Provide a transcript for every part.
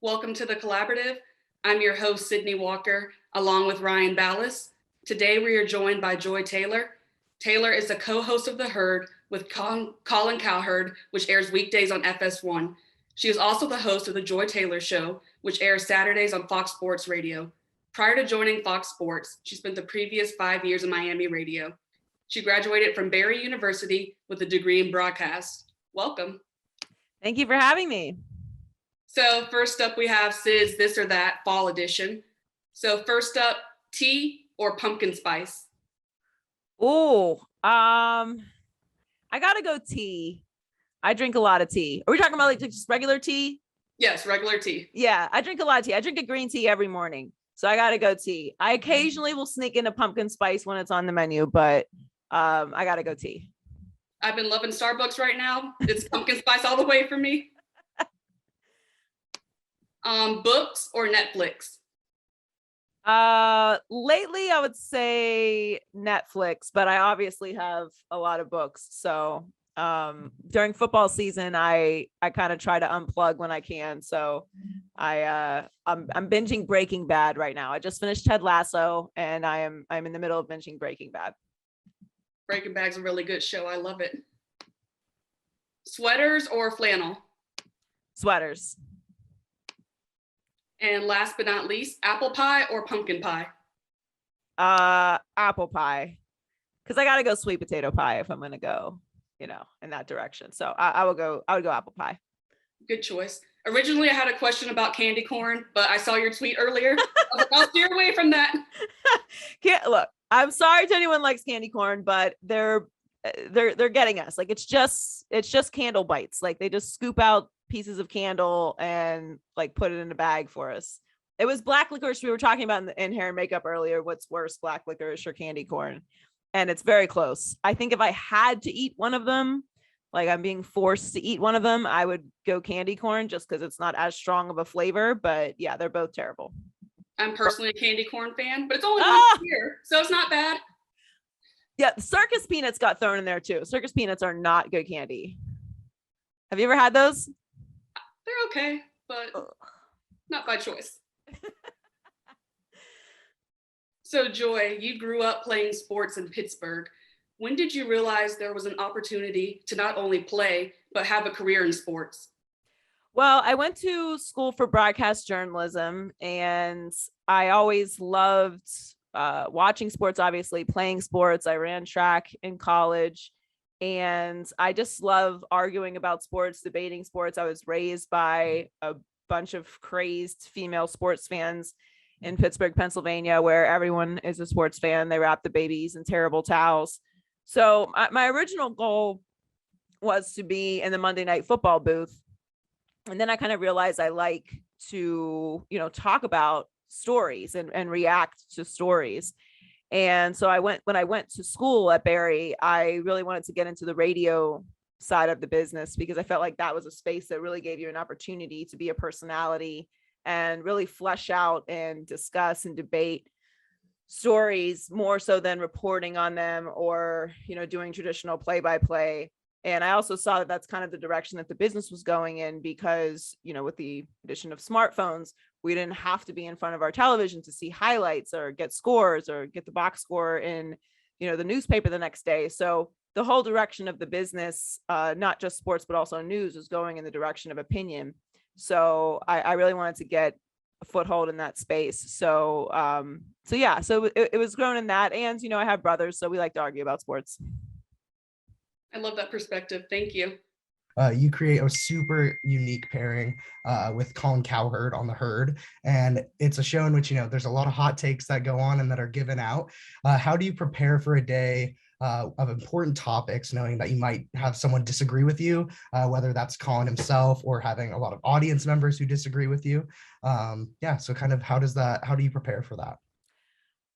Welcome to the Collaborative. I'm your host, Sydney Walker, along with Ryan Ballis. Today we are joined by Joy Taylor. Taylor is the co-host of The Herd with Colin Cowherd, which airs weekdays on FS1. She is also the host of The Joy Taylor Show, which airs Saturdays on Fox Sports Radio. Prior to joining Fox Sports, she spent the previous 5 years in Miami radio. She graduated from Barry University with a degree in broadcast. Welcome. Thank you for having me. So first up, we have Sid's This or That Fall Edition. So first up, tea or pumpkin spice? Oh, I gotta go tea. I drink a lot of tea. Are we talking about like just regular tea? Yes, regular tea. Yeah, I drink a lot of tea. I drink a green tea every morning. So I gotta go tea. I occasionally will sneak in a pumpkin spice when it's on the menu, but I gotta go tea. I've been loving Starbucks right now. It's pumpkin spice all the way for me. Books or Netflix? Lately I would say Netflix, but I obviously have a lot of books. So during football season, I kind of try to unplug when I can. So I'm binging Breaking Bad right now. I just finished Ted Lasso, and I'm in the middle of binging Breaking Bad. Breaking Bad's a really good show. I love it. Sweaters or flannel? Sweaters. And last but not least, apple pie or pumpkin pie? Apple pie, because I gotta go sweet potato pie if I'm gonna go, in that direction. So I would go apple pie. Good choice. Originally, I had a question about candy corn, but I saw your tweet earlier. I'll steer away from that. Look, I'm sorry to anyone who likes candy corn, but they're getting us. Like it's just candle bites. Like they just scoop out pieces of candle and like put it in a bag for us. It was black licorice we were talking about in hair and makeup earlier. What's worse, black licorice or candy corn? And it's very close. I think if I had to eat one of them, like I'm being forced to eat one of them, I would go candy corn just because it's not as strong of a flavor. But yeah, they're both terrible. I'm personally a candy corn fan, but it's only once a year, so it's not bad. Yeah, Circus Peanuts got thrown in there too. Circus Peanuts are not good candy. Have you ever had those? They're okay, but not by choice. So Joy, you grew up playing sports in Pittsburgh. When did you realize there was an opportunity to not only play, but have a career in sports? Well, I went to school for broadcast journalism, and I always loved watching sports, obviously playing sports. I ran track in college, and I just love arguing about sports, debating sports. I was raised by a bunch of crazed female sports fans in Pittsburgh, Pennsylvania, where everyone is a sports fan. They wrap the babies in terrible towels. So my original goal was to be in the Monday Night Football booth. And then I kind of realized I like to, talk about stories and react to stories. And so when I went to school at Barry, I really wanted to get into the radio side of the business because I felt like that was a space that really gave you an opportunity to be a personality and really flesh out and discuss and debate stories more so than reporting on them or, doing traditional play-by-play. And I also saw that that's kind of the direction that the business was going in because, with the addition of smartphones, we didn't have to be in front of our television to see highlights or get scores or get the box score in, the newspaper the next day. So the whole direction of the business, not just sports, but also news, was going in the direction of opinion. So I really wanted to get a foothold in that space. So it was grown in that. And, I have brothers, so we like to argue about sports. I love that perspective. Thank you. You create a super unique pairing with Colin Cowherd on The Herd. And it's a show in which, there's a lot of hot takes that go on and that are given out. How do you prepare for a day of important topics, knowing that you might have someone disagree with you, whether that's Colin himself or having a lot of audience members who disagree with you? So kind of how do you prepare for that?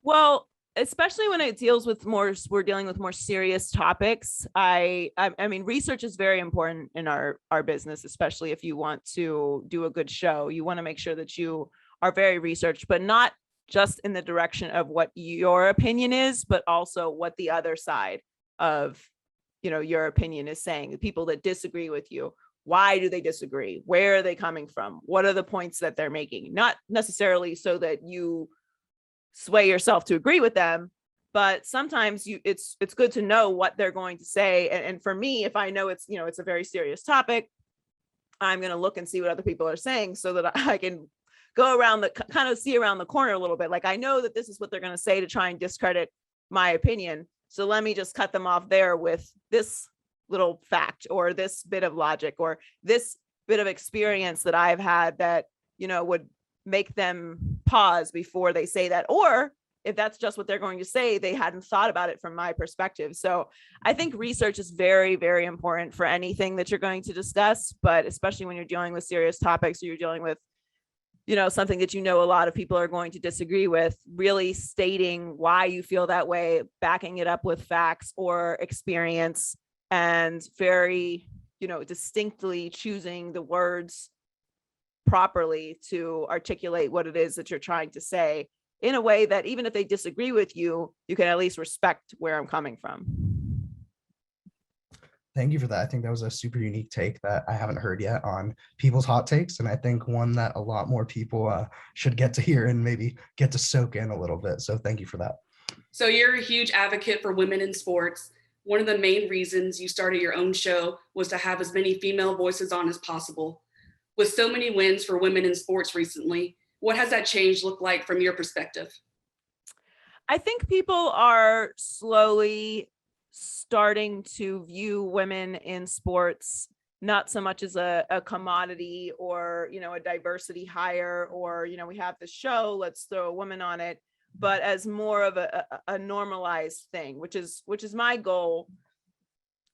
Well, especially when it deals with we're dealing with more serious topics. I mean, research is very important in our business, especially if you want to do a good show. You want to make sure that you are very researched, but not just in the direction of what your opinion is, but also what the other side of, your opinion is saying. The people that disagree with you, why do they disagree? Where are they coming from? What are the points that they're making? Not necessarily so that you sway yourself to agree with them, but sometimes it's good to know what they're going to say. And for me, if I know it's a very serious topic, I'm going to look and see what other people are saying so that I can go around kind of see around the corner a little bit. Like, I know that this is what they're going to say to try and discredit my opinion. So let me just cut them off there with this little fact or this bit of logic or this bit of experience that I've had that, would make them pause before they say that. Or if that's just what they're going to say, they hadn't thought about it from my perspective. So I think research is very, very important for anything that you're going to discuss, but especially when you're dealing with serious topics or you're dealing with, something that a lot of people are going to disagree with, really stating why you feel that way, backing it up with facts or experience, and very, distinctly choosing the words properly to articulate what it is that you're trying to say in a way that even if they disagree with you, you can at least respect where I'm coming from. Thank you for that. I think that was a super unique take that I haven't heard yet on people's hot takes. And I think one that a lot more people should get to hear and maybe get to soak in a little bit. So thank you for that. So you're a huge advocate for women in sports. One of the main reasons you started your own show was to have as many female voices on as possible. With so many wins for women in sports recently, what has that change looked like from your perspective? I think people are slowly starting to view women in sports not so much as a commodity or, a diversity hire or, we have the show, let's throw a woman on it, but as more of a normalized thing, which is my goal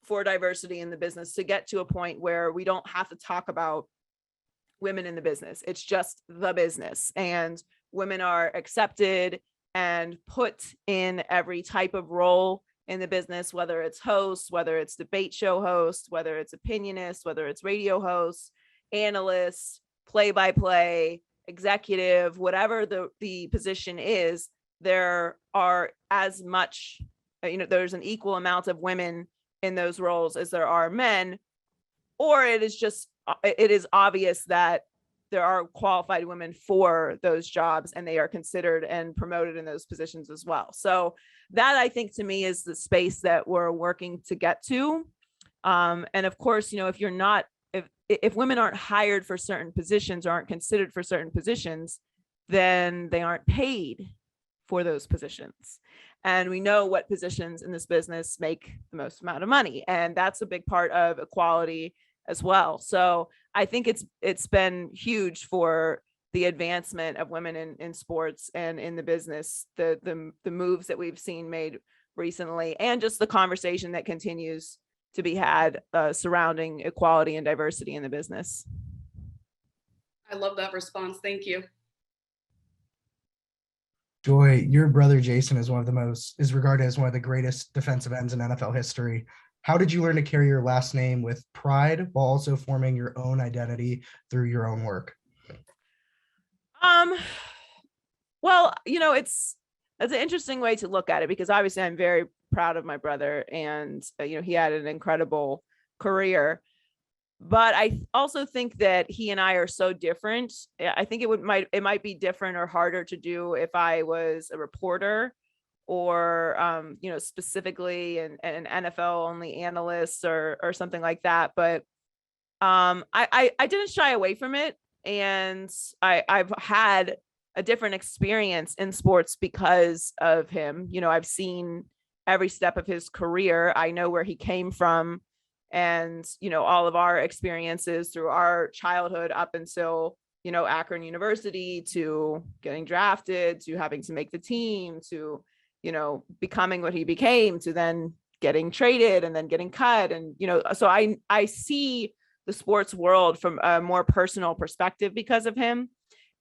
for diversity in the business, to get to a point where we don't have to talk about women in the business. It's just the business, and women are accepted and put in every type of role in the business, whether it's host, whether it's debate show host, whether it's opinionist, whether it's radio host, analyst, play-by-play, executive, whatever the position is, there are as much, there's an equal amount of women in those roles as there are men, or it is obvious that there are qualified women for those jobs and they are considered and promoted in those positions as well. So that, I think, to me, is the space that we're working to get to. And of course, if women aren't hired for certain positions or aren't considered for certain positions, then they aren't paid for those positions. And we know what positions in this business make the most amount of money. And that's a big part of equality as well. So I think it's been huge for the advancement of women in sports and in the business, the moves that we've seen made recently, and just the conversation that continues to be had surrounding equality and diversity in the business. I love that response. Thank you. Joy, your brother Jason is regarded as one of the greatest defensive ends in NFL history. How did you learn to carry your last name with pride while also forming your own identity through your own work? Well, it's an interesting way to look at it, because obviously I'm very proud of my brother, and he had an incredible career. But I also think that he and I are so different. I think it might be different or harder to do if I was a reporter or specifically an NFL only analyst or something like that. But I didn't shy away from it, and I've had a different experience in sports because of him. I've seen every step of his career. I know where he came from, and all of our experiences through our childhood up until Akron University, to getting drafted, to having to make the team, to becoming what he became, to then getting traded and then getting cut. And so I see the sports world from a more personal perspective because of him,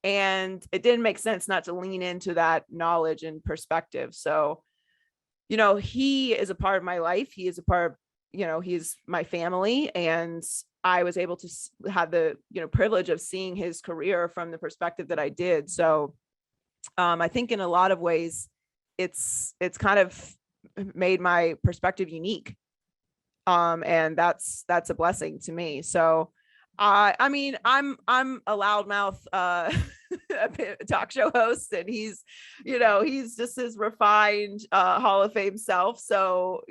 and it didn't make sense not to lean into that knowledge and perspective. So he is a part of my life. He is a part of he's my family, and I was able to have the privilege of seeing his career from the perspective that I did. So I think in a lot of ways it's kind of made my perspective unique, and that's a blessing to me. So I mean, I'm a loudmouth talk show host, and he's just his refined Hall of Fame self. So,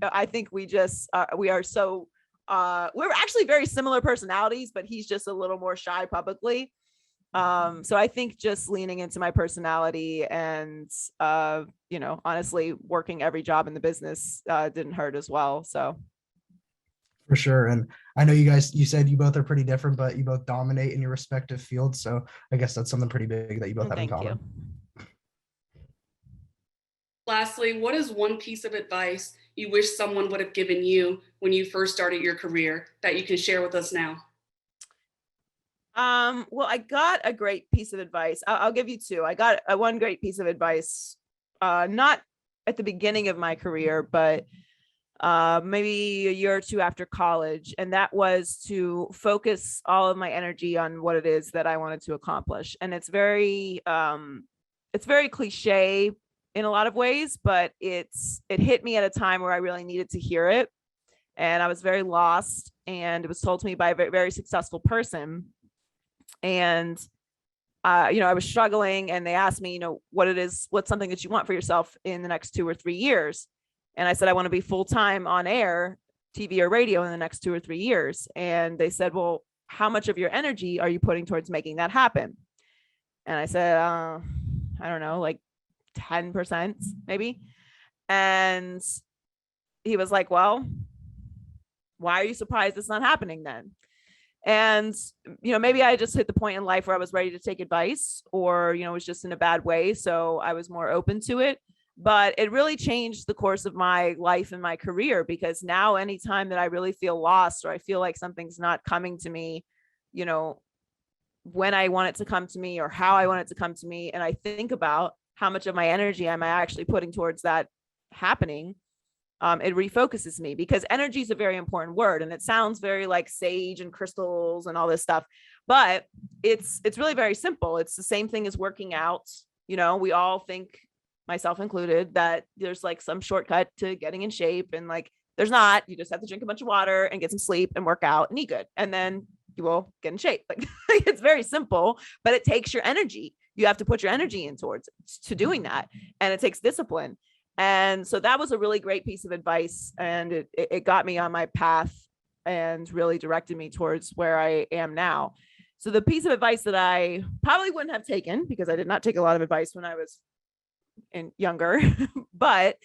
I think we are so we're actually very similar personalities, but he's just a little more shy publicly. So I think just leaning into my personality and honestly working every job in the business didn't hurt as well. So For sure. And I know you said you both are pretty different, but you both dominate in your respective fields. So I guess that's something pretty big that you both have in common. Lastly, what is one piece of advice you wish someone would have given you when you first started your career that you can share with us now? Well, I got a great piece of advice. I'll give you two. I got one great piece of advice, not at the beginning of my career, but maybe a year or two after college. And that was to focus all of my energy on what it is that I wanted to accomplish. And it's very cliche in a lot of ways, but it hit me at a time where I really needed to hear it. And I was very lost, and it was told to me by a very, very successful person. And I was struggling, and they asked me, what's something that you want for yourself in the next 2 or 3 years? And I said, I want to be full-time on air, TV or radio in the next 2 or 3 years. And they said, well, how much of your energy are you putting towards making that happen? And I said, I don't know, like 10% maybe. And he was like, well, why are you surprised it's not happening then? And, maybe I just hit the point in life where I was ready to take advice, or, it was just in a bad way. So I was more open to it. But it really changed the course of my life and my career, because now anytime that I really feel lost, or I feel like something's not coming to me, when I want it to come to me or how I want it to come to me, and I think about how much of my energy am I actually putting towards that happening, it refocuses me, because energy is a very important word, and it sounds very like sage and crystals and all this stuff, but it's really very simple. It's the same thing as working out. We all think, myself included, that there's like some shortcut to getting in shape, and like there's not. You just have to drink a bunch of water and get some sleep and work out and eat good, and then you will get in shape. Like it's very simple, but it takes your energy. You have to put your energy in towards to doing that, and it takes discipline. And so that was a really great piece of advice, and it got me on my path and really directed me towards where I am now. So the piece of advice that I probably wouldn't have taken, because I did not take a lot of advice when I was younger, but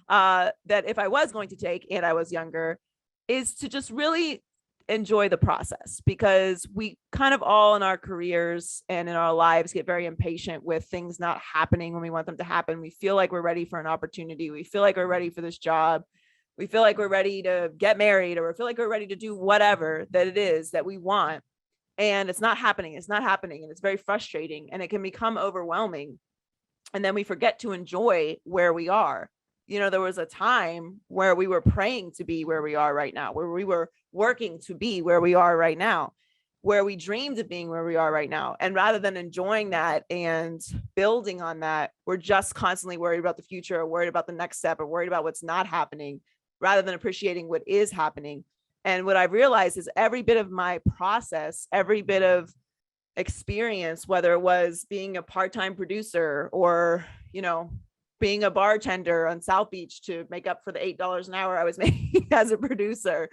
that if I was going to take and I was younger, is to just really enjoy the process, because we kind of all in our careers and in our lives get very impatient with things not happening when we want them to happen. We feel like we're ready for an opportunity. We feel like we're ready for this job. We feel like we're ready to get married, or we feel like we're ready to do whatever that it is that we want. And it's not happening. It's not happening. And it's very frustrating, and it can become overwhelming. And then we forget to enjoy where we are. There was a time where we were praying to be where we are right now, where we were working to be where we are right now, where we dreamed of being where we are right now. And rather than enjoying that and building on that, we're just constantly worried about the future, or worried about the next step, or worried about what's not happening, rather than appreciating what is happening. And what I've realized is every bit of my process, every bit of experience, whether it was being a part-time producer, or, being a bartender on South Beach to make up for the $8 an hour I was making as a producer,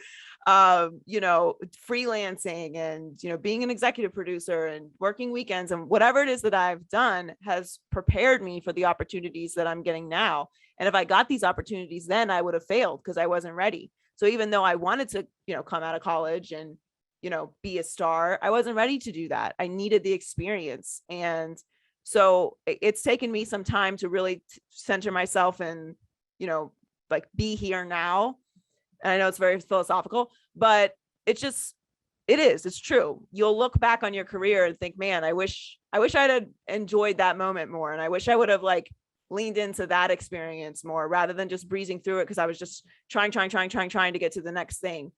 freelancing, and, being an executive producer and working weekends, and whatever it is that I've done has prepared me for the opportunities that I'm getting now. And if I got these opportunities then, I would have failed because I wasn't ready. So even though I wanted to, come out of college and, be a star, I wasn't ready to do that. I needed the experience. And so it's taken me some time to really center myself and, be here now. And I know it's very philosophical, but it's true. You'll look back on your career and think, man, I wish I'd have enjoyed that moment more. And I wish I would have leaned into that experience more, rather than just breezing through it, because I was just trying to get to the next thing.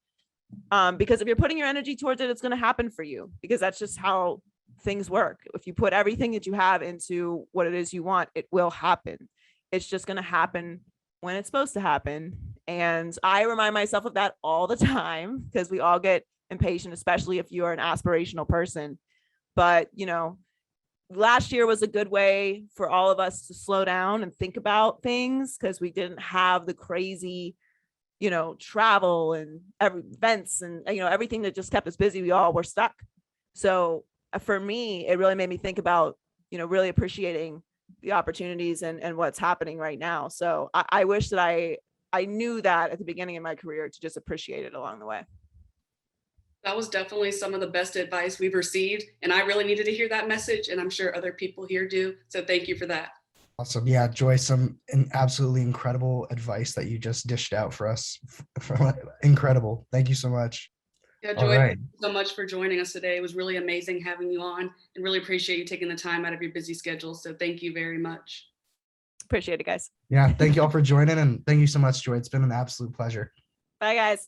Because if you're putting your energy towards it, it's going to happen for you, because that's just how things work. If you put everything that you have into what it is you want, it will happen. It's just going to happen when it's supposed to happen. And I remind myself of that all the time, because we all get impatient, especially if you're an aspirational person. But, last year was a good way for all of us to slow down and think about things, because we didn't have the crazy, travel and events and, everything that just kept us busy. We all were stuck. So for me, it really made me think about, really appreciating the opportunities and what's happening right now. So I wish that I knew that at the beginning of my career, to just appreciate it along the way. That was definitely some of the best advice we've received. And I really needed to hear that message. And I'm sure other people here do. So thank you for that. Awesome. Yeah, Joy, absolutely incredible advice that you just dished out for us. Incredible. Thank you so much. Yeah, Joy, thank you so much for joining us today. It was really amazing having you on, and really appreciate you taking the time out of your busy schedule. So thank you very much. Appreciate it, guys. Yeah, thank you all for joining, and thank you so much, Joy. It's been an absolute pleasure. Bye, guys.